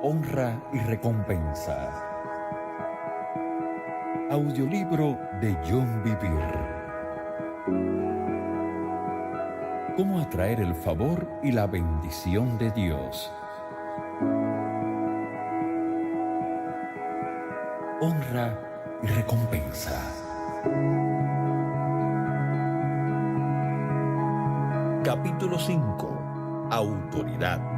Honra y recompensa. Audiolibro de John Bevere. ¿Cómo atraer el favor y la bendición de Dios? Honra y recompensa. Capítulo 5. Autoridad.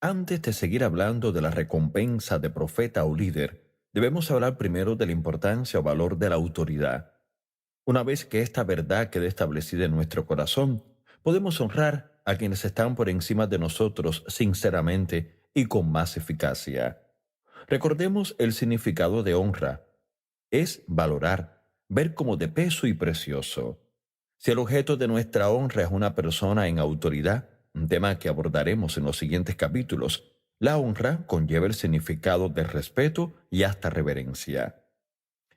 Antes de seguir hablando de la recompensa de profeta o líder, debemos hablar primero de la importancia o valor de la autoridad. Una vez que esta verdad quede establecida en nuestro corazón, podemos honrar a quienes están por encima de nosotros sinceramente y con más eficacia. Recordemos el significado de honra. Es valorar, ver como de peso y precioso. Si el objeto de nuestra honra es una persona en autoridad, un tema que abordaremos en los siguientes capítulos, la honra conlleva el significado de respeto y hasta reverencia.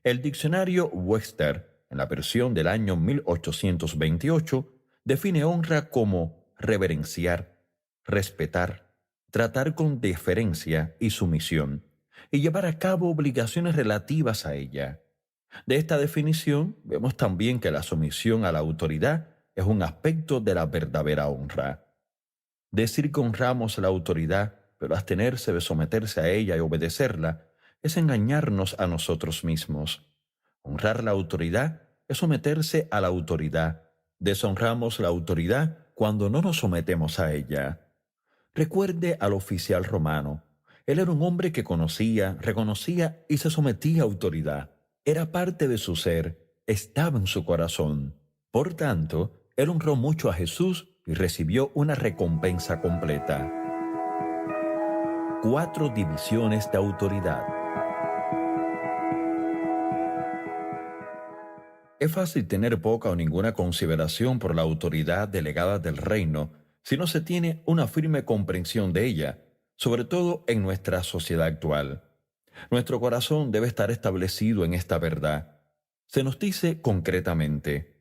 El diccionario Webster, en la versión del año 1828, define honra como reverenciar, respetar, tratar con deferencia y sumisión, y llevar a cabo obligaciones relativas a ella. De esta definición, vemos también que la sumisión a la autoridad es un aspecto de la verdadera honra. Decir que honramos a la autoridad, pero abstenerse de someterse a ella y obedecerla, es engañarnos a nosotros mismos. Honrar la autoridad es someterse a la autoridad. Deshonramos la autoridad cuando no nos sometemos a ella. Recuerde al oficial romano. Él era un hombre que conocía, reconocía y se sometía a autoridad. Era parte de su ser, estaba en su corazón. Por tanto, él honró mucho a Jesús y recibió una recompensa completa. 4 divisiones de autoridad. Es fácil tener poca o ninguna consideración por la autoridad delegada del reino si no se tiene una firme comprensión de ella, sobre todo en nuestra sociedad actual. Nuestro corazón debe estar establecido en esta verdad. Se nos dice concretamente: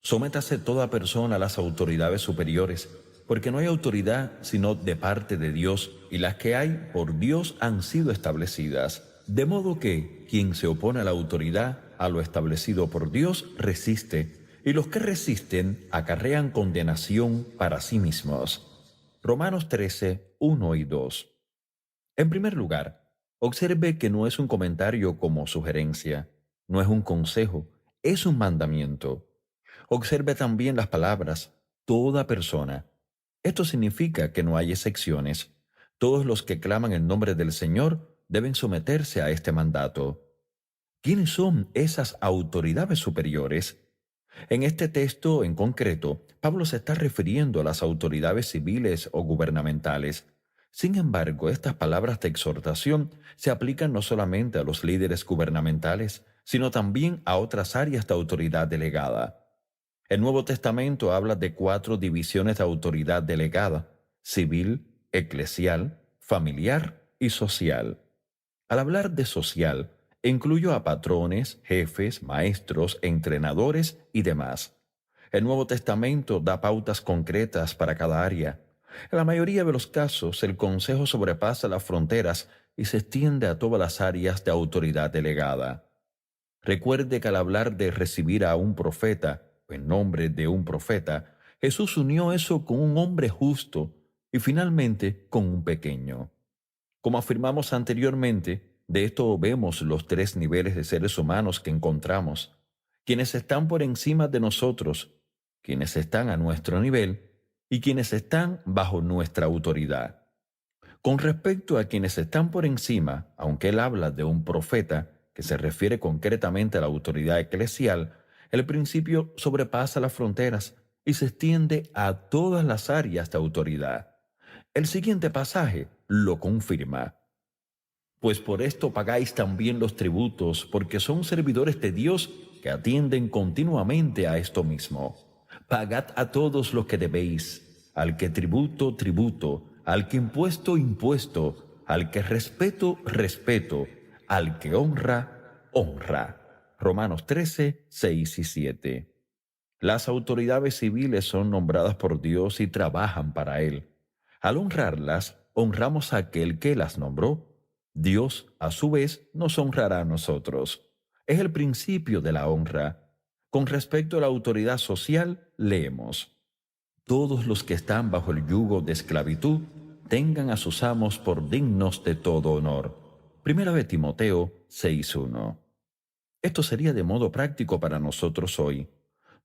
sométase toda persona a las autoridades superiores, porque no hay autoridad sino de parte de Dios, y las que hay por Dios han sido establecidas. De modo que quien se opone a la autoridad, a lo establecido por Dios, resiste, y los que resisten acarrean condenación para sí mismos. Romanos 13, 1 y 2. En primer lugar, observe que no es un comentario como sugerencia, no es un consejo, es un mandamiento. Observe también las palabras, toda persona. Esto significa que no hay excepciones. Todos los que claman el nombre del Señor deben someterse a este mandato. ¿Quiénes son esas autoridades superiores? En este texto en concreto, Pablo se está refiriendo a las autoridades civiles o gubernamentales. Sin embargo, estas palabras de exhortación se aplican no solamente a los líderes gubernamentales, sino también a otras áreas de autoridad delegada. El Nuevo Testamento habla de 4 divisiones de autoridad delegada: civil, eclesial, familiar y social. Al hablar de social, incluyo a patrones, jefes, maestros, entrenadores y demás. El Nuevo Testamento da pautas concretas para cada área. En la mayoría de los casos, el consejo sobrepasa las fronteras y se extiende a todas las áreas de autoridad delegada. Recuerde que al hablar de recibir a un profeta, en nombre de un profeta, Jesús unió eso con un hombre justo y finalmente con un pequeño. Como afirmamos anteriormente, de esto vemos los 3 niveles de seres humanos que encontramos: quienes están por encima de nosotros, quienes están a nuestro nivel y quienes están bajo nuestra autoridad. Con respecto a quienes están por encima, aunque él habla de un profeta, que se refiere concretamente a la autoridad eclesial, el principio sobrepasa las fronteras y se extiende a todas las áreas de autoridad. El siguiente pasaje lo confirma. Pues por esto pagáis también los tributos, porque son servidores de Dios que atienden continuamente a esto mismo. Pagad a todos lo que debéis, al que tributo, tributo, al que impuesto, impuesto, al que respeto, respeto, al que honra, honra. Romanos 13, 6 y 7. Las autoridades civiles son nombradas por Dios y trabajan para Él. Al honrarlas, honramos a aquel que las nombró. Dios, a su vez, nos honrará a nosotros. Es el principio de la honra. Con respecto a la autoridad social, leemos: todos los que están bajo el yugo de esclavitud tengan a sus amos por dignos de todo honor. Primera de Timoteo 6:1. Esto sería de modo práctico para nosotros hoy.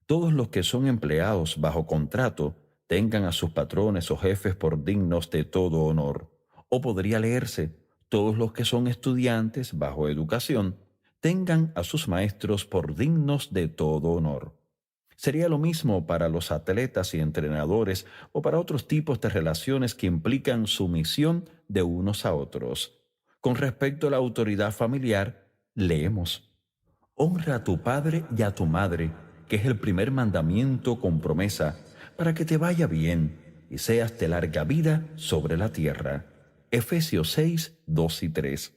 Todos los que son empleados bajo contrato tengan a sus patrones o jefes por dignos de todo honor. O podría leerse: todos los que son estudiantes bajo educación tengan a sus maestros por dignos de todo honor. Sería lo mismo para los atletas y entrenadores o para otros tipos de relaciones que implican sumisión de unos a otros. Con respecto a la autoridad familiar, leemos: honra a tu padre y a tu madre, que es el primer mandamiento con promesa, para que te vaya bien y seas de larga vida sobre la tierra. Efesios 6, 2 y 3.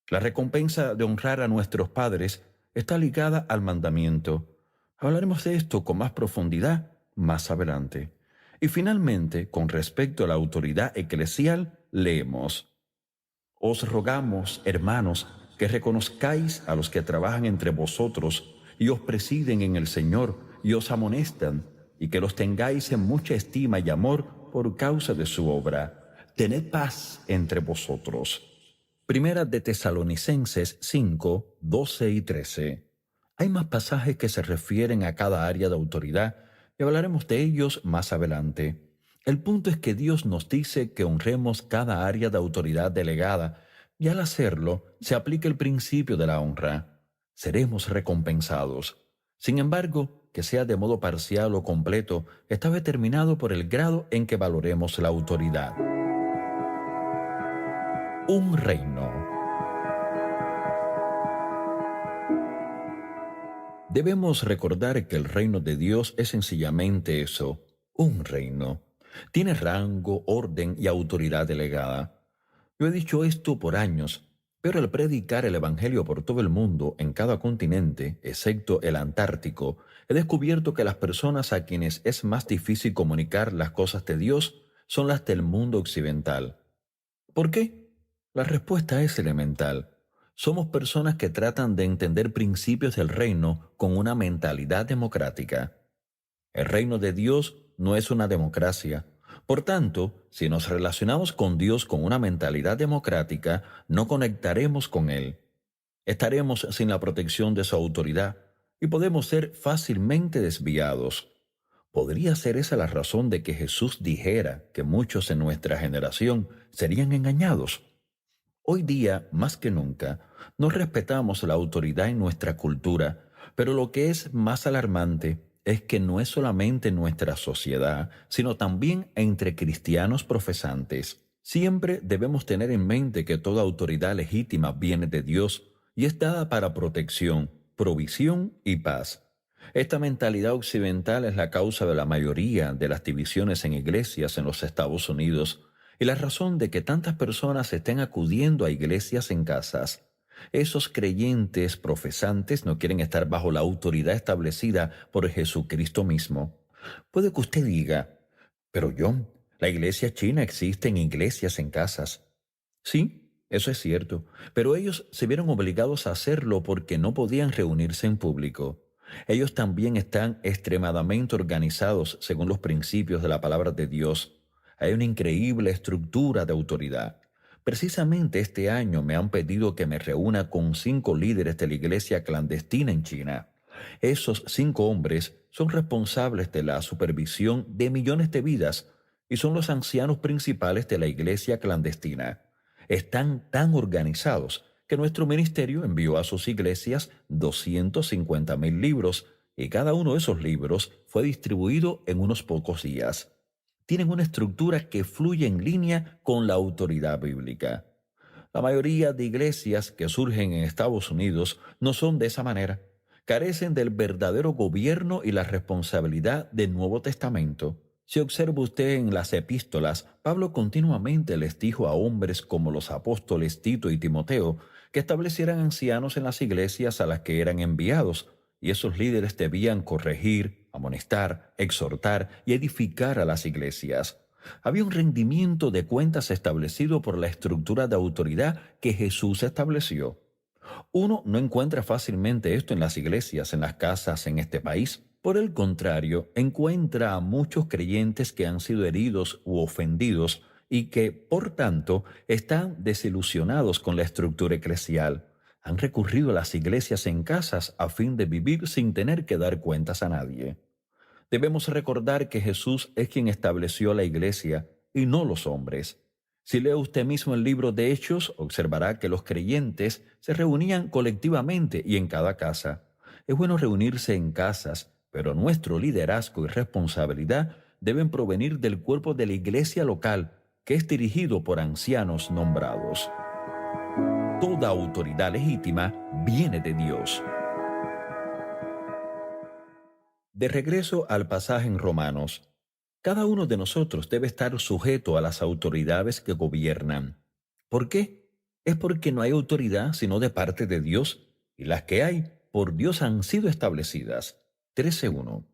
La recompensa de honrar a nuestros padres está ligada al mandamiento. Hablaremos de esto con más profundidad más adelante. Y finalmente, con respecto a la autoridad eclesial, leemos: os rogamos, hermanos, que reconozcáis a los que trabajan entre vosotros y os presiden en el Señor y os amonestan, y que los tengáis en mucha estima y amor por causa de su obra. Tened paz entre vosotros. Primera de Tesalonicenses 5, 12 y 13. Hay más pasajes que se refieren a cada área de autoridad y hablaremos de ellos más adelante. El punto es que Dios nos dice que honremos cada área de autoridad delegada y al hacerlo se aplica el principio de la honra. Seremos recompensados. Sin embargo, que sea de modo parcial o completo está determinado por el grado en que valoremos la autoridad. Un reino. Debemos recordar que el reino de Dios es sencillamente eso, un reino. Tiene rango, orden y autoridad delegada. Yo he dicho esto por años, pero al predicar el Evangelio por todo el mundo, en cada continente, excepto el Antártico, he descubierto que las personas a quienes es más difícil comunicar las cosas de Dios son las del mundo occidental. ¿Por qué? La respuesta es elemental. Somos personas que tratan de entender principios del reino con una mentalidad democrática. El reino de Dios no es una democracia. Por tanto, si nos relacionamos con Dios con una mentalidad democrática, no conectaremos con Él. Estaremos sin la protección de su autoridad y podemos ser fácilmente desviados. ¿Podría ser esa la razón de que Jesús dijera que muchos en nuestra generación serían engañados? Hoy día, más que nunca, no respetamos la autoridad en nuestra cultura, pero lo que es más alarmante es que no es solamente en nuestra sociedad, sino también entre cristianos profesantes. Siempre debemos tener en mente que toda autoridad legítima viene de Dios y es dada para protección, provisión y paz. Esta mentalidad occidental es la causa de la mayoría de las divisiones en iglesias en los Estados Unidos y la razón de que tantas personas estén acudiendo a iglesias en casas. Esos creyentes profesantes no quieren estar bajo la autoridad establecida por Jesucristo mismo. Puede que usted diga: pero John, la iglesia china existe en iglesias en casas. Sí, eso es cierto, pero ellos se vieron obligados a hacerlo porque no podían reunirse en público. Ellos también están extremadamente organizados según los principios de la palabra de Dios. Hay una increíble estructura de autoridad. Precisamente este año me han pedido que me reúna con 5 líderes de la iglesia clandestina en China. Esos 5 hombres son responsables de la supervisión de millones de vidas y son los ancianos principales de la iglesia clandestina. Están tan organizados que nuestro ministerio envió a sus iglesias 250,000 libros y cada uno de esos libros fue distribuido en unos pocos días. Tienen una estructura que fluye en línea con la autoridad bíblica. La mayoría de iglesias que surgen en Estados Unidos no son de esa manera. Carecen del verdadero gobierno y la responsabilidad del Nuevo Testamento. Si observa usted en las epístolas, Pablo continuamente les dijo a hombres como los apóstoles Tito y Timoteo que establecieran ancianos en las iglesias a las que eran enviados, y esos líderes debían corregir, amonestar, exhortar y edificar a las iglesias. Había un rendimiento de cuentas establecido por la estructura de autoridad que Jesús estableció. Uno no encuentra fácilmente esto en las iglesias, en las casas, en este país. Por el contrario, encuentra a muchos creyentes que han sido heridos u ofendidos y que, por tanto, están desilusionados con la estructura eclesial. Han recurrido a las iglesias en casas a fin de vivir sin tener que dar cuentas a nadie. Debemos recordar que Jesús es quien estableció la iglesia y no los hombres. Si lee usted mismo el libro de Hechos, observará que los creyentes se reunían colectivamente y en cada casa. Es bueno reunirse en casas, pero nuestro liderazgo y responsabilidad deben provenir del cuerpo de la iglesia local, que es dirigido por ancianos nombrados. Toda autoridad legítima viene de Dios. De regreso al pasaje en Romanos, cada uno de nosotros debe estar sujeto a las autoridades que gobiernan. ¿Por qué? Es porque no hay autoridad sino de parte de Dios, y las que hay por Dios han sido establecidas. 13:1.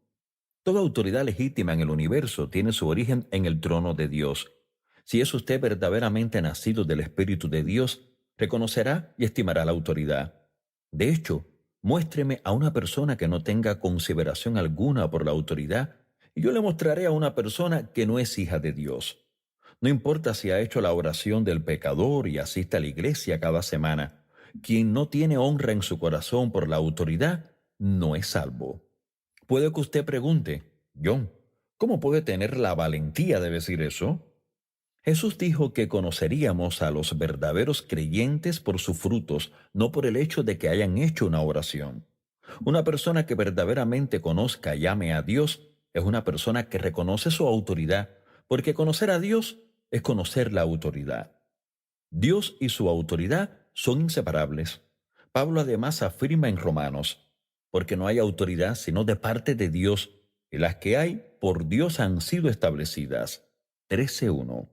Toda autoridad legítima en el universo tiene su origen en el trono de Dios. Si es usted verdaderamente nacido del Espíritu de Dios, reconocerá y estimará la autoridad. De hecho, muéstreme a una persona que no tenga consideración alguna por la autoridad, y yo le mostraré a una persona que no es hija de Dios. No importa si ha hecho la oración del pecador y asiste a la iglesia cada semana. Quien no tiene honra en su corazón por la autoridad, no es salvo. Puede que usted pregunte, John, ¿cómo puede tener la valentía de decir eso? Jesús dijo que conoceríamos a los verdaderos creyentes por sus frutos, no por el hecho de que hayan hecho una oración. Una persona que verdaderamente conozca y ame a Dios es una persona que reconoce su autoridad, porque conocer a Dios es conocer la autoridad. Dios y su autoridad son inseparables. Pablo además afirma en Romanos, porque no hay autoridad sino de parte de Dios, y las que hay por Dios han sido establecidas. 13:1.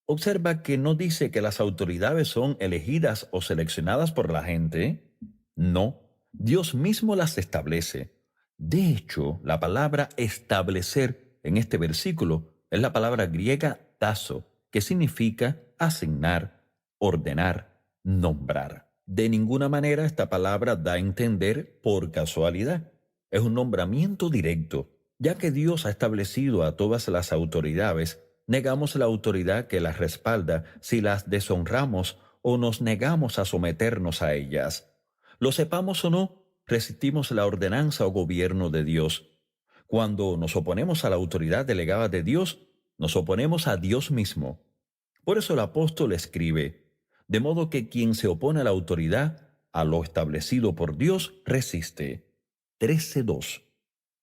Observa que no dice que las autoridades son elegidas o seleccionadas por la gente. No, Dios mismo las establece. De hecho, la palabra establecer en este versículo es la palabra griega tazo, que significa asignar, ordenar, nombrar. De ninguna manera esta palabra da a entender por casualidad. Es un nombramiento directo, ya que Dios ha establecido a todas las autoridades. Negamos la autoridad que las respalda si las deshonramos o nos negamos a someternos a ellas. Lo sepamos o no, resistimos la ordenanza o gobierno de Dios. Cuando nos oponemos a la autoridad delegada de Dios, nos oponemos a Dios mismo. Por eso el apóstol escribe, de modo que quien se opone a la autoridad, a lo establecido por Dios, resiste. 13:2.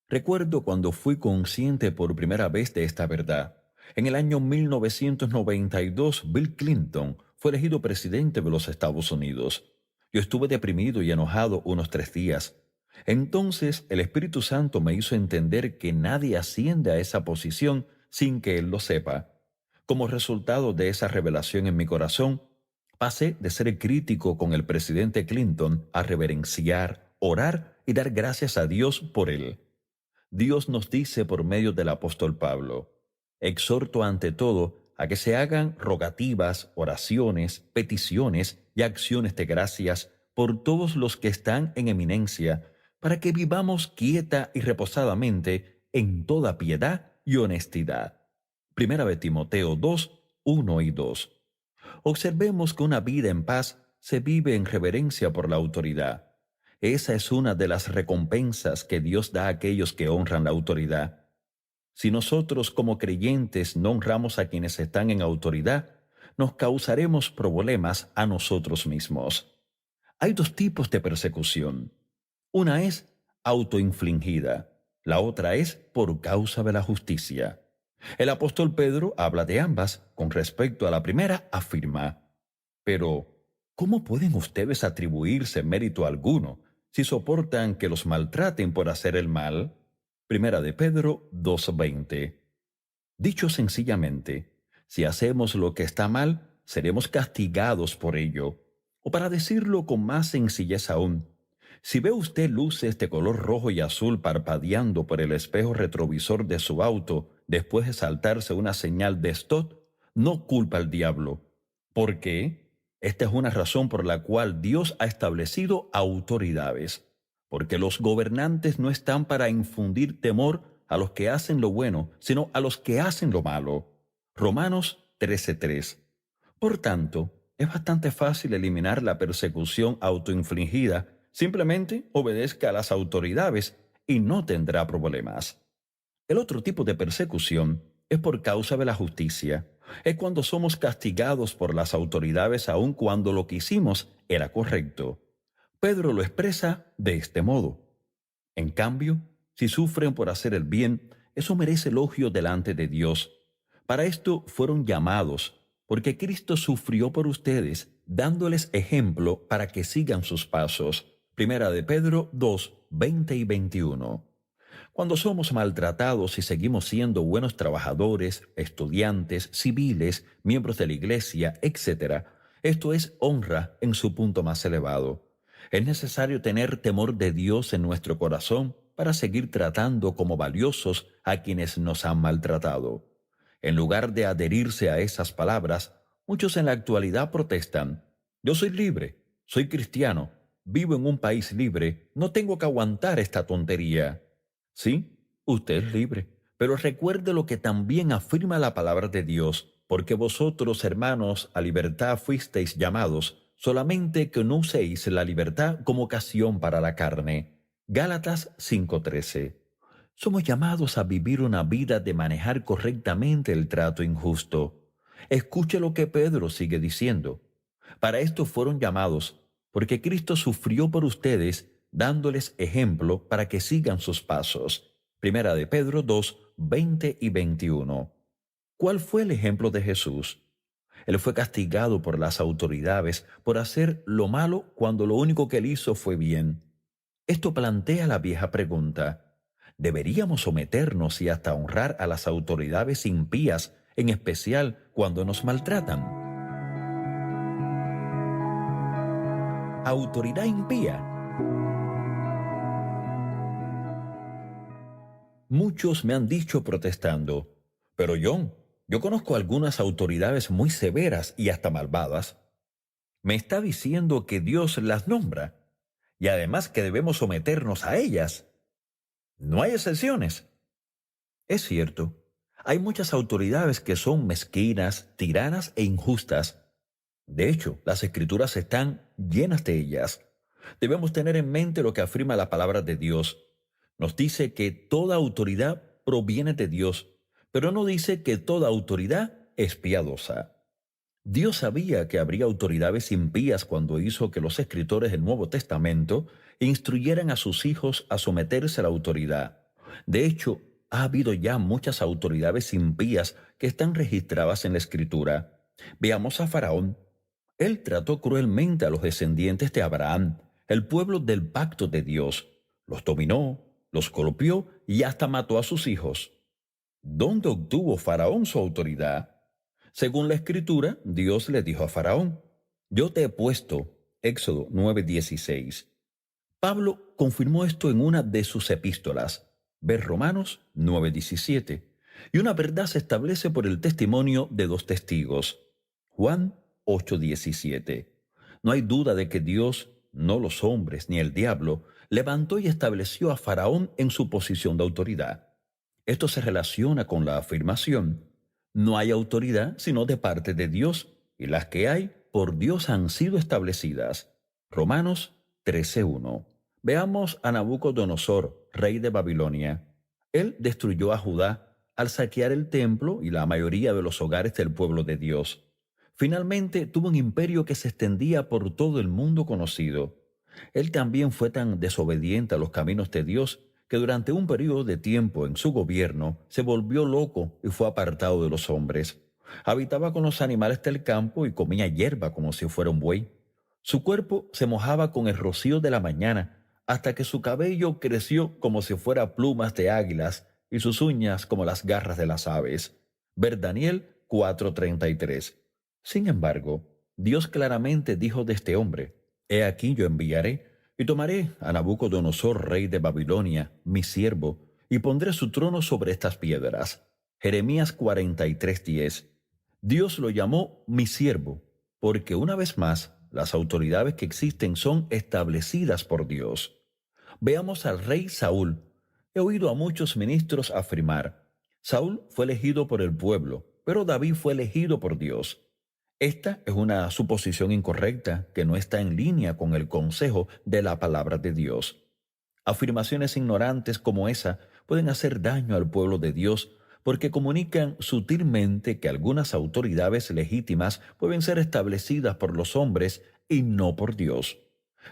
Recuerdo cuando fui consciente por primera vez de esta verdad. En el año 1992, Bill Clinton fue elegido presidente de los Estados Unidos. Yo estuve deprimido y enojado unos 3 días. Entonces el Espíritu Santo me hizo entender que nadie asciende a esa posición sin que Él lo sepa. Como resultado de esa revelación en mi corazón, pasé de ser crítico con el presidente Clinton a reverenciar, orar y dar gracias a Dios por él. Dios nos dice por medio del apóstol Pablo, exhorto ante todo a que se hagan rogativas, oraciones, peticiones y acciones de gracias por todos los que están en eminencia, para que vivamos quieta y reposadamente en toda piedad y honestidad. Primera de Timoteo 2:1 y 2. Observemos que una vida en paz se vive en reverencia por la autoridad. Esa es una de las recompensas que Dios da a aquellos que honran la autoridad. Si nosotros como creyentes no honramos a quienes están en autoridad, nos causaremos problemas a nosotros mismos. Hay 2 tipos de persecución. Una es autoinfligida, la otra es por causa de la justicia. El apóstol Pedro habla de ambas. Con respecto a la primera, afirma, pero ¿cómo pueden ustedes atribuirse mérito alguno si soportan que los maltraten por hacer el mal? Primera de Pedro 2:20. Dicho sencillamente, si hacemos lo que está mal, seremos castigados por ello. O para decirlo con más sencillez aún, si ve usted luces de color rojo y azul parpadeando por el espejo retrovisor de su auto después de saltarse una señal de stop, no culpa al diablo. ¿Por qué? Esta es una razón por la cual Dios ha establecido autoridades. Porque los gobernantes no están para infundir temor a los que hacen lo bueno, sino a los que hacen lo malo. Romanos 13:3. Por tanto, es bastante fácil eliminar la persecución autoinfligida. Simplemente obedezca a las autoridades y no tendrá problemas. El otro tipo de persecución es por causa de la justicia. Es cuando somos castigados por las autoridades aun cuando lo que hicimos era correcto. Pedro lo expresa de este modo. En cambio, si sufren por hacer el bien, eso merece elogio delante de Dios. Para esto fueron llamados, porque Cristo sufrió por ustedes, dándoles ejemplo para que sigan sus pasos. Primera de Pedro 2, 20 y 21. Cuando somos maltratados y seguimos siendo buenos trabajadores, estudiantes, civiles, miembros de la iglesia, etc., esto es honra en su punto más elevado. Es necesario tener temor de Dios en nuestro corazón para seguir tratando como valiosos a quienes nos han maltratado. En lugar de adherirse a esas palabras, muchos en la actualidad protestan: yo soy libre, soy cristiano, vivo en un país libre, no tengo que aguantar esta tontería. Sí, usted es libre, pero recuerde lo que también afirma la palabra de Dios, porque vosotros, hermanos, a libertad fuisteis llamados, solamente que no uséis la libertad como ocasión para la carne. Gálatas 5:13. Somos llamados a vivir una vida de manejar correctamente el trato injusto. Escuche lo que Pedro sigue diciendo. Para esto fueron llamados, porque Cristo sufrió por ustedes, dándoles ejemplo para que sigan sus pasos. Primera de Pedro 2, 20 y 21. ¿Cuál fue el ejemplo de Jesús? Él fue castigado por las autoridades por hacer lo malo cuando lo único que él hizo fue bien. Esto plantea la vieja pregunta: ¿deberíamos someternos y hasta honrar a las autoridades impías, en especial cuando nos maltratan? Autoridad impía. Muchos me han dicho protestando: pero John, yo conozco algunas autoridades muy severas y hasta malvadas. Me está diciendo que Dios las nombra y además que debemos someternos a ellas. No hay excepciones. Es cierto, hay muchas autoridades que son mezquinas, tiranas e injustas. De hecho, las escrituras están llenas de ellas. Debemos tener en mente lo que afirma la palabra de Dios. Nos dice que toda autoridad proviene de Dios, pero no dice que toda autoridad es piadosa. Dios sabía que habría autoridades impías cuando hizo que los escritores del Nuevo Testamento instruyeran a sus hijos a someterse a la autoridad. De hecho, ha habido ya muchas autoridades impías que están registradas en la Escritura. Veamos a Faraón. Él trató cruelmente a los descendientes de Abraham, el pueblo del pacto de Dios. Los dominó, los golpeó y hasta mató a sus hijos. ¿Dónde obtuvo Faraón su autoridad? Según la Escritura, Dios le dijo a Faraón: yo te he puesto. Éxodo 9:16. Pablo confirmó esto en una de sus epístolas. Ver Romanos 9:17. Y una verdad se establece por el testimonio de dos testigos. Juan 8:17. No hay duda de que Dios, no los hombres ni el diablo, levantó y estableció a Faraón en su posición de autoridad. Esto se relaciona con la afirmación: no hay autoridad sino de parte de Dios, y las que hay por Dios han sido establecidas. Romanos 13:1. Veamos a Nabucodonosor, rey de Babilonia. Él destruyó a Judá al saquear el templo y la mayoría de los hogares del pueblo de Dios. Finalmente tuvo un imperio que se extendía por todo el mundo conocido. Él también fue tan desobediente a los caminos de Dios que durante un periodo de tiempo en su gobierno se volvió loco y fue apartado de los hombres. Habitaba con los animales del campo y comía hierba como si fuera un buey. Su cuerpo se mojaba con el rocío de la mañana hasta que su cabello creció como si fuera plumas de águilas y sus uñas como las garras de las aves. Ver Daniel 4:33. Sin embargo, Dios claramente dijo de este hombre: He aquí yo enviaré y tomaré a Nabucodonosor, rey de Babilonia, mi siervo, y pondré su trono sobre estas piedras. Jeremías 43:10. Dios lo llamó mi siervo, porque una vez más las autoridades que existen son establecidas por Dios. Veamos al rey Saúl. He oído a muchos ministros afirmar: Saúl fue elegido por el pueblo, pero David fue elegido por Dios. Esta es una suposición incorrecta que no está en línea con el consejo de la palabra de Dios. Afirmaciones ignorantes como esa pueden hacer daño al pueblo de Dios porque comunican sutilmente que algunas autoridades legítimas pueden ser establecidas por los hombres y no por Dios.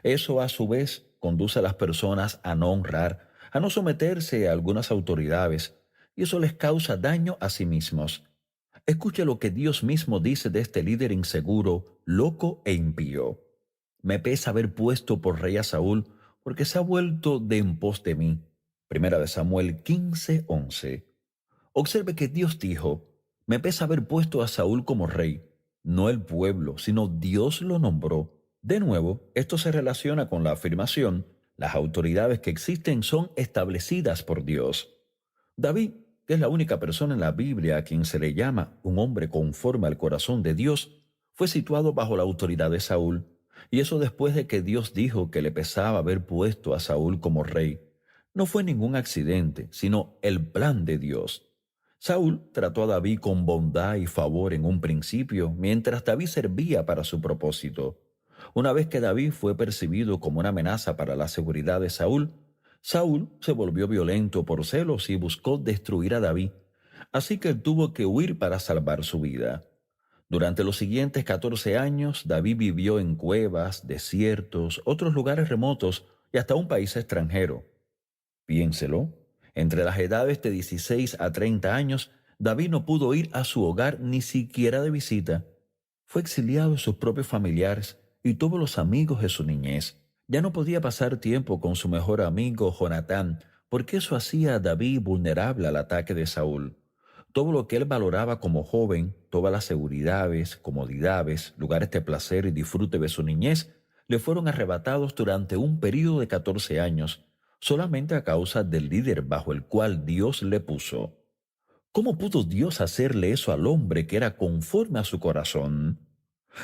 Eso a su vez conduce a las personas a no honrar, a no someterse a algunas autoridades, y eso les causa daño a sí mismos. Escuche lo que Dios mismo dice de este líder inseguro, loco e impío. Me pesa haber puesto por rey a Saúl, porque se ha vuelto de en pos de mí. Primera de Samuel 15:11. Observe que Dios dijo: me pesa haber puesto a Saúl como rey. No el pueblo, sino Dios lo nombró. De nuevo, esto se relaciona con la afirmación: las autoridades que existen son establecidas por Dios. David, que es la única persona en la Biblia a quien se le llama un hombre conforme al corazón de Dios, fue situado bajo la autoridad de Saúl, y eso después de que Dios dijo que le pesaba haber puesto a Saúl como rey. No fue ningún accidente, sino el plan de Dios. Saúl trató a David con bondad y favor en un principio, mientras David servía para su propósito. Una vez que David fue percibido como una amenaza para la seguridad de Saúl, Saúl se volvió violento por celos y buscó destruir a David, así que él tuvo que huir para salvar su vida. Durante los siguientes 14 años, David vivió en cuevas, desiertos, otros lugares remotos y hasta un país extranjero. Piénselo, entre las edades de 16 a 30 años, David no pudo ir a su hogar ni siquiera de visita. Fue exiliado de sus propios familiares y tuvo los amigos de su niñez. Ya no podía pasar tiempo con su mejor amigo Jonatán, porque eso hacía a David vulnerable al ataque de Saúl. Todo lo que él valoraba como joven, todas las seguridades, comodidades, lugares de placer y disfrute de su niñez, le fueron arrebatados durante un período de 14 años, solamente a causa del líder bajo el cual Dios le puso. ¿Cómo pudo Dios hacerle eso al hombre que era conforme a su corazón?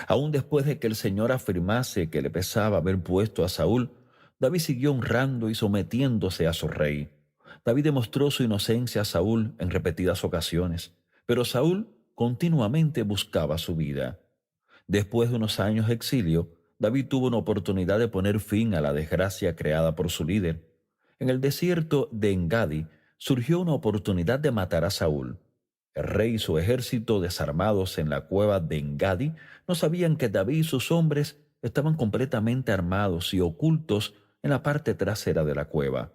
Aún después de que el Señor afirmase que le pesaba haber puesto a Saúl, David siguió honrando y sometiéndose a su rey. David demostró su inocencia a Saúl en repetidas ocasiones, pero Saúl continuamente buscaba su vida. Después de unos años de exilio, David tuvo una oportunidad de poner fin a la desgracia creada por su líder. En el desierto de Engadi surgió una oportunidad de matar a Saúl. El rey y su ejército, desarmados en la cueva de Engadi, no sabían que David y sus hombres estaban completamente armados y ocultos en la parte trasera de la cueva.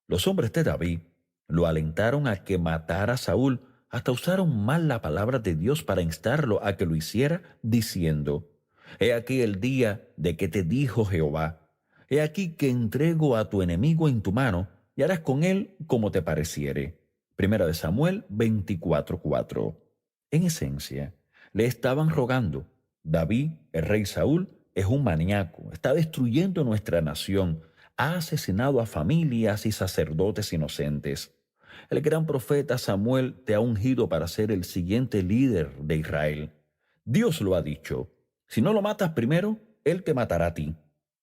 Los hombres de David lo alentaron a que matara a Saúl, hasta usaron mal la palabra de Dios para instarlo a que lo hiciera, diciendo: He aquí el día de que te dijo Jehová: He aquí que entrego a tu enemigo en tu mano, y harás con él como te pareciere. Primera de Samuel 24:4. En esencia, le estaban rogando: David, el rey Saúl, es un maníaco, está destruyendo nuestra nación, ha asesinado a familias y sacerdotes inocentes. El gran profeta Samuel te ha ungido para ser el siguiente líder de Israel. Dios lo ha dicho: si no lo matas primero, él te matará a ti.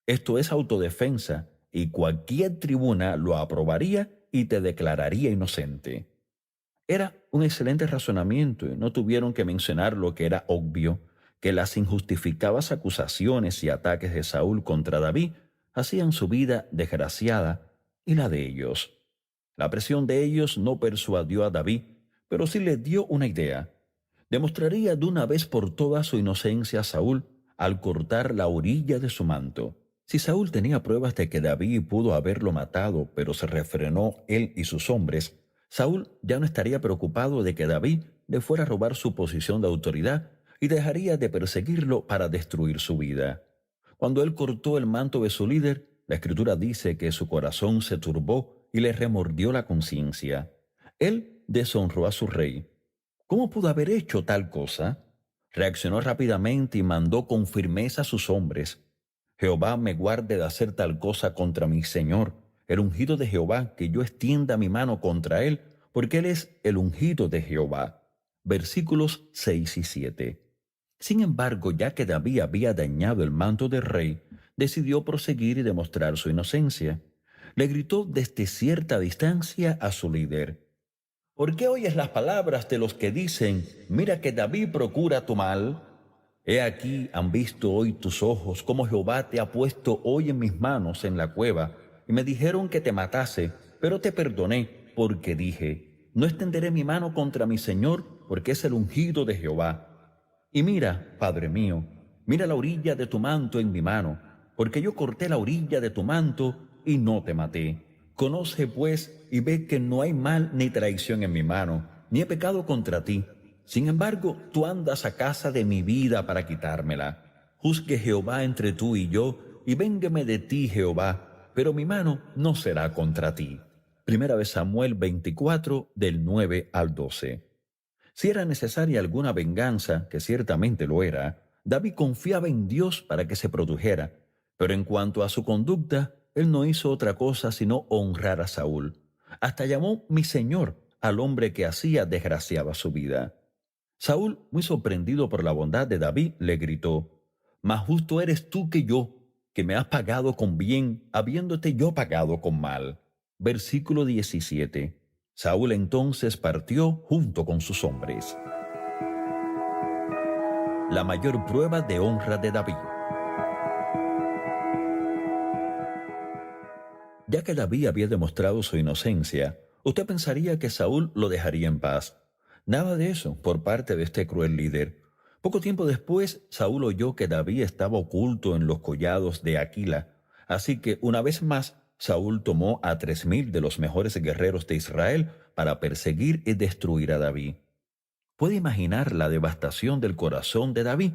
Esto es autodefensa, y cualquier tribuna lo aprobaría y te declararía inocente. Era un excelente razonamiento y no tuvieron que mencionar lo que era obvio, que las injustificadas acusaciones y ataques de Saúl contra David hacían su vida desgraciada y la de ellos. La presión de ellos no persuadió a David, pero sí le dio una idea. Demostraría de una vez por todas su inocencia a Saúl al cortar la orilla de su manto. Si Saúl tenía pruebas de que David pudo haberlo matado, pero se refrenó él y sus hombres, Saúl ya no estaría preocupado de que David le fuera a robar su posición de autoridad y dejaría de perseguirlo para destruir su vida. Cuando él cortó el manto de su líder, la Escritura dice que su corazón se turbó y le remordió la conciencia. Él deshonró a su rey. ¿Cómo pudo haber hecho tal cosa? Reaccionó rápidamente y mandó con firmeza a sus hombres: Jehová me guarde de hacer tal cosa contra mi señor, el ungido de Jehová, que yo extienda mi mano contra él, porque él es el ungido de Jehová. Versículos 6 y 7. Sin embargo, ya que David había dañado el manto del rey, decidió proseguir y demostrar su inocencia. Le gritó desde cierta distancia a su líder: ¿Por qué oyes las palabras de los que dicen, mira que David procura tu mal? He aquí, han visto hoy tus ojos cómo Jehová te ha puesto hoy en mis manos en la cueva, y me dijeron que te matase, pero te perdoné, porque dije, no extenderé mi mano contra mi Señor, porque es el ungido de Jehová. Y mira, Padre mío, mira la orilla de tu manto en mi mano, porque yo corté la orilla de tu manto y no te maté. Conoce pues y ve que no hay mal ni traición en mi mano, ni he pecado contra ti. Sin embargo, tú andas a casa de mi vida para quitármela. Juzgue Jehová entre tú y yo, y véngueme de ti, Jehová, pero mi mano no será contra ti. Primera de Samuel 24, del 9 al 12. Si era necesaria alguna venganza, que ciertamente lo era, David confiaba en Dios para que se produjera, pero en cuanto a su conducta, él no hizo otra cosa sino honrar a Saúl. Hasta llamó mi señor al hombre que hacía desgraciaba su vida. Saúl, muy sorprendido por la bondad de David, le gritó: Más justo eres tú que yo, que me has pagado con bien, habiéndote yo pagado con mal. Versículo 17. Saúl entonces partió junto con sus hombres. La mayor prueba de honra de David. Ya que David había demostrado su inocencia, usted pensaría que Saúl lo dejaría en paz. Nada de eso por parte de este cruel líder. Poco tiempo después, Saúl oyó que David estaba oculto en los collados de Aquila. Así que, una vez más, Saúl tomó a 3,000 de los mejores guerreros de Israel para perseguir y destruir a David. ¿Puede imaginar la devastación del corazón de David?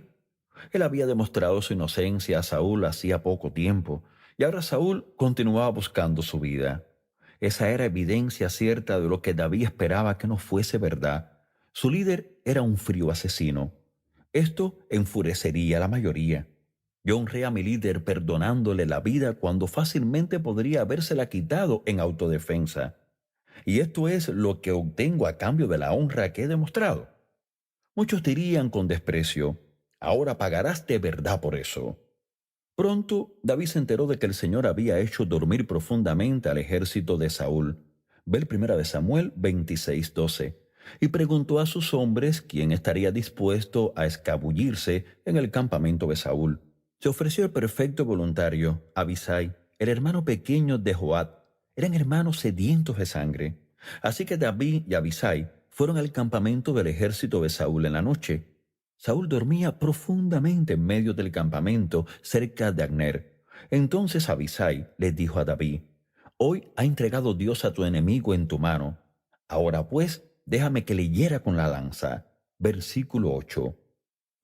Él había demostrado su inocencia a Saúl hacía poco tiempo, y ahora Saúl continuaba buscando su vida. Esa era evidencia cierta de lo que David esperaba que no fuese verdad. Su líder era un frío asesino. Esto enfurecería a la mayoría. Yo honré a mi líder perdonándole la vida cuando fácilmente podría habérsela quitado en autodefensa. Y esto es lo que obtengo a cambio de la honra que he demostrado. Muchos dirían con desprecio: ahora pagarás de verdad por eso. Pronto, David se enteró de que el Señor había hecho dormir profundamente al ejército de Saúl. Ve el 1 de Samuel 26:12. Y preguntó a sus hombres quién estaría dispuesto a escabullirse en el campamento de Saúl. Se ofreció el perfecto voluntario, Abisai, el hermano pequeño de Joab. Eran hermanos sedientos de sangre. Así que David y Abisai fueron al campamento del ejército de Saúl en la noche. Saúl dormía profundamente en medio del campamento, cerca de Agner. Entonces Abisai le dijo a David: Hoy ha entregado Dios a tu enemigo en tu mano. Ahora pues, déjame que le hiera con la lanza. Versículo 8.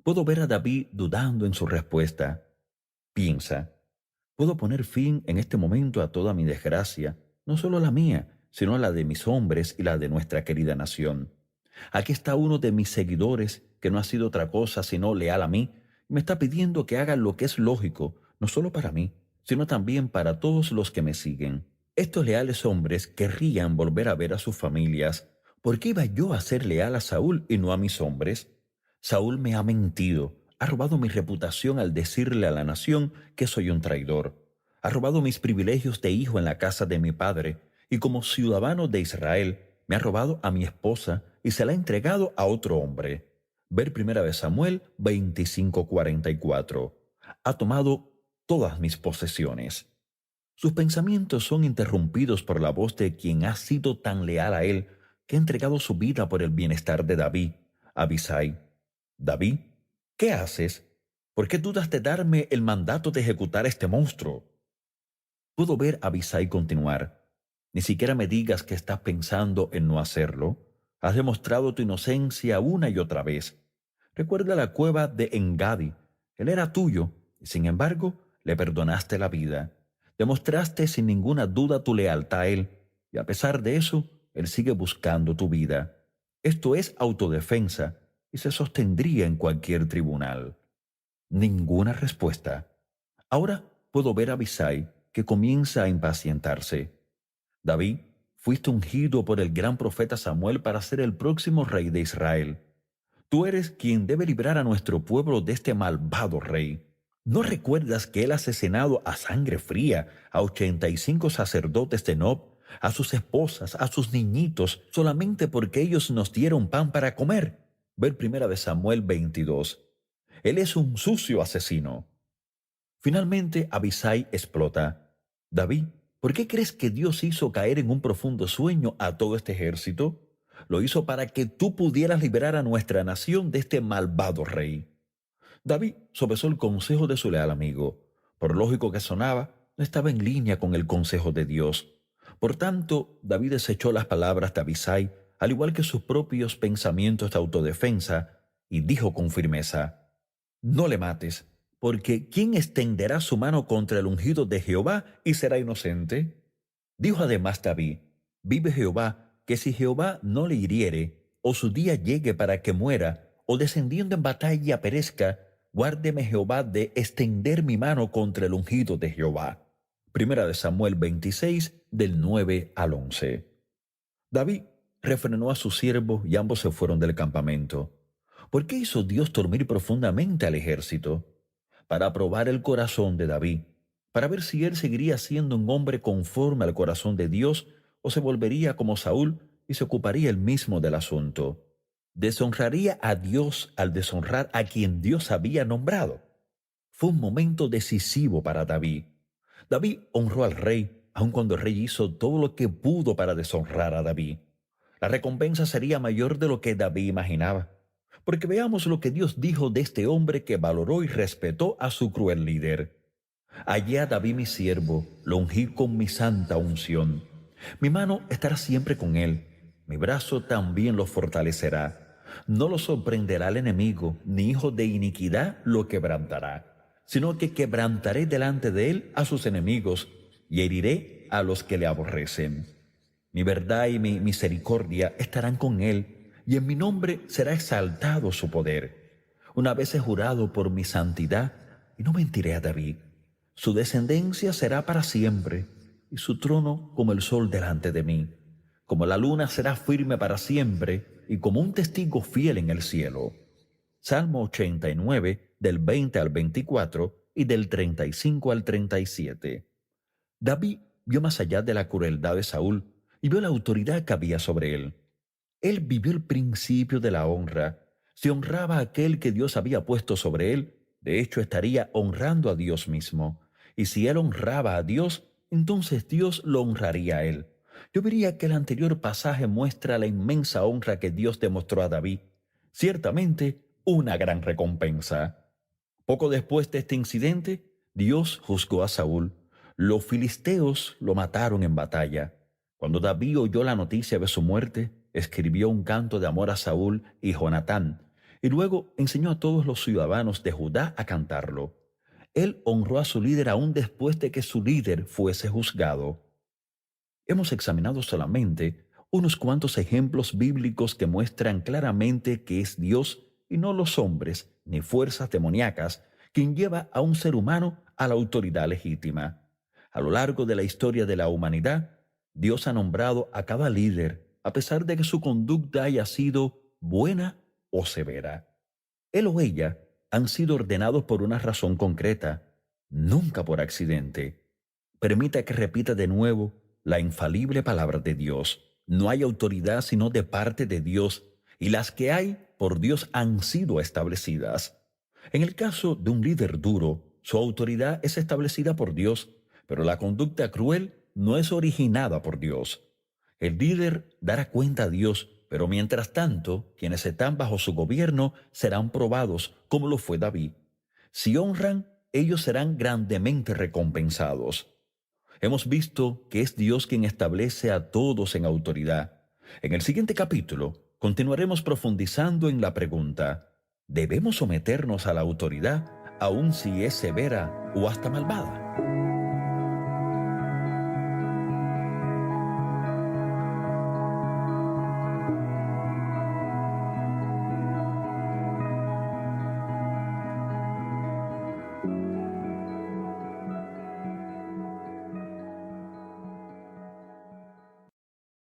Puedo ver a David dudando en su respuesta. Piensa: puedo poner fin en este momento a toda mi desgracia, no solo la mía, sino la de mis hombres y la de nuestra querida nación. Aquí está uno de mis seguidores que no ha sido otra cosa sino leal a mí, y me está pidiendo que haga lo que es lógico, no solo para mí, sino también para todos los que me siguen. Estos leales hombres querrían volver a ver a sus familias. ¿Por qué iba yo a ser leal a Saúl y no a mis hombres? Saúl me ha mentido, ha robado mi reputación al decirle a la nación que soy un traidor. Ha robado mis privilegios de hijo en la casa de mi padre, y como ciudadano de Israel, me ha robado a mi esposa y se la ha entregado a otro hombre. Ver 1 de Samuel 25:44. Ha tomado todas mis posesiones. Sus pensamientos son interrumpidos por la voz de quien ha sido tan leal a él, que ha entregado su vida por el bienestar de David, Abisai. David, ¿qué haces? ¿Por qué dudas de darme el mandato de ejecutar a este monstruo? Puedo ver a Abisai continuar. Ni siquiera me digas que estás pensando en no hacerlo. Has demostrado tu inocencia una y otra vez. Recuerda la cueva de Engadi. Él era tuyo, y sin embargo, le perdonaste la vida. Demostraste sin ninguna duda tu lealtad a él, y a pesar de eso, él sigue buscando tu vida. Esto es autodefensa, y y se sostendría en cualquier tribunal. Ninguna respuesta. Ahora puedo ver a Abisai que comienza a impacientarse. David, fuiste ungido por el gran profeta Samuel para ser el próximo rey de Israel. Tú eres quien debe librar a nuestro pueblo de este malvado rey. ¿No recuerdas que él ha asesinado a sangre fría a 85 sacerdotes de Nob, a sus esposas, a sus niñitos, solamente porque ellos nos dieron pan para comer? Ver 1 Samuel 22. Él es un sucio asesino. Finalmente, Abisai explota. David, ¿por qué crees que Dios hizo caer en un profundo sueño a todo este ejército? Lo hizo para que tú pudieras liberar a nuestra nación de este malvado rey. David sopesó el consejo de su leal amigo. Por lógico que sonaba, no estaba en línea con el consejo de Dios. Por tanto, David desechó las palabras de Abisai, al igual que sus propios pensamientos de autodefensa, y dijo con firmeza: no le mates, porque ¿quién extenderá su mano contra el ungido de Jehová y será inocente? Dijo además David: vive Jehová, que si Jehová no le hiriere, o su día llegue para que muera, o descendiendo en batalla perezca, guárdeme Jehová de extender mi mano contra el ungido de Jehová. 1 Samuel 26, del 9 al 11. David refrenó a su siervo y ambos se fueron del campamento. ¿Por qué hizo Dios dormir profundamente al ejército? Para probar el corazón de David, para ver si él seguiría siendo un hombre conforme al corazón de Dios o se volvería como Saúl y se ocuparía él mismo del asunto. ¿Deshonraría a Dios al deshonrar a quien Dios había nombrado? Fue un momento decisivo para David. David honró al rey, aun cuando el rey hizo todo lo que pudo para deshonrar a David. La recompensa sería mayor de lo que David imaginaba. Porque veamos lo que Dios dijo de este hombre que valoró y respetó a su cruel líder. Hallé a David mi siervo, lo ungí con mi santa unción. Mi mano estará siempre con él, mi brazo también lo fortalecerá. No lo sorprenderá el enemigo, ni hijo de iniquidad lo quebrantará, sino que quebrantaré delante de él a sus enemigos y heriré a los que le aborrecen. Mi verdad y mi misericordia estarán con él, y en mi nombre será exaltado su poder. Una vez he jurado por mi santidad, y no mentiré a David. Su descendencia será para siempre, y su trono como el sol delante de mí. Como la luna será firme para siempre, y como un testigo fiel en el cielo. Salmo 89, del 20 al 24, y del 35 al 37. David vio más allá de la crueldad de Saúl, y vio la autoridad que había sobre él. Él vivió el principio de la honra. Si honraba a aquel que Dios había puesto sobre él, de hecho estaría honrando a Dios mismo. Y si él honraba a Dios, entonces Dios lo honraría a él. Yo diría que el anterior pasaje muestra la inmensa honra que Dios demostró a David. Ciertamente, una gran recompensa. Poco después de este incidente, Dios juzgó a Saúl. Los filisteos lo mataron en batalla. Cuando David oyó la noticia de su muerte, escribió un canto de amor a Saúl y Jonatán, y luego enseñó a todos los ciudadanos de Judá a cantarlo. Él honró a su líder aún después de que su líder fuese juzgado. Hemos examinado solamente unos cuantos ejemplos bíblicos que muestran claramente que es Dios y no los hombres ni fuerzas demoníacas quien lleva a un ser humano a la autoridad legítima. A lo largo de la historia de la humanidad, Dios ha nombrado a cada líder, a pesar de que su conducta haya sido buena o severa. Él o ella han sido ordenados por una razón concreta, nunca por accidente. Permita que repita de nuevo la infalible palabra de Dios. No hay autoridad sino de parte de Dios, y las que hay por Dios han sido establecidas. En el caso de un líder duro, su autoridad es establecida por Dios, pero la conducta cruel no es originada por Dios. El líder dará cuenta a Dios, pero mientras tanto, quienes están bajo su gobierno serán probados, como lo fue David. Si honran, ellos serán grandemente recompensados. Hemos visto que es Dios quien establece a todos en autoridad. En el siguiente capítulo, continuaremos profundizando en la pregunta: ¿debemos someternos a la autoridad, aun si es severa o hasta malvada?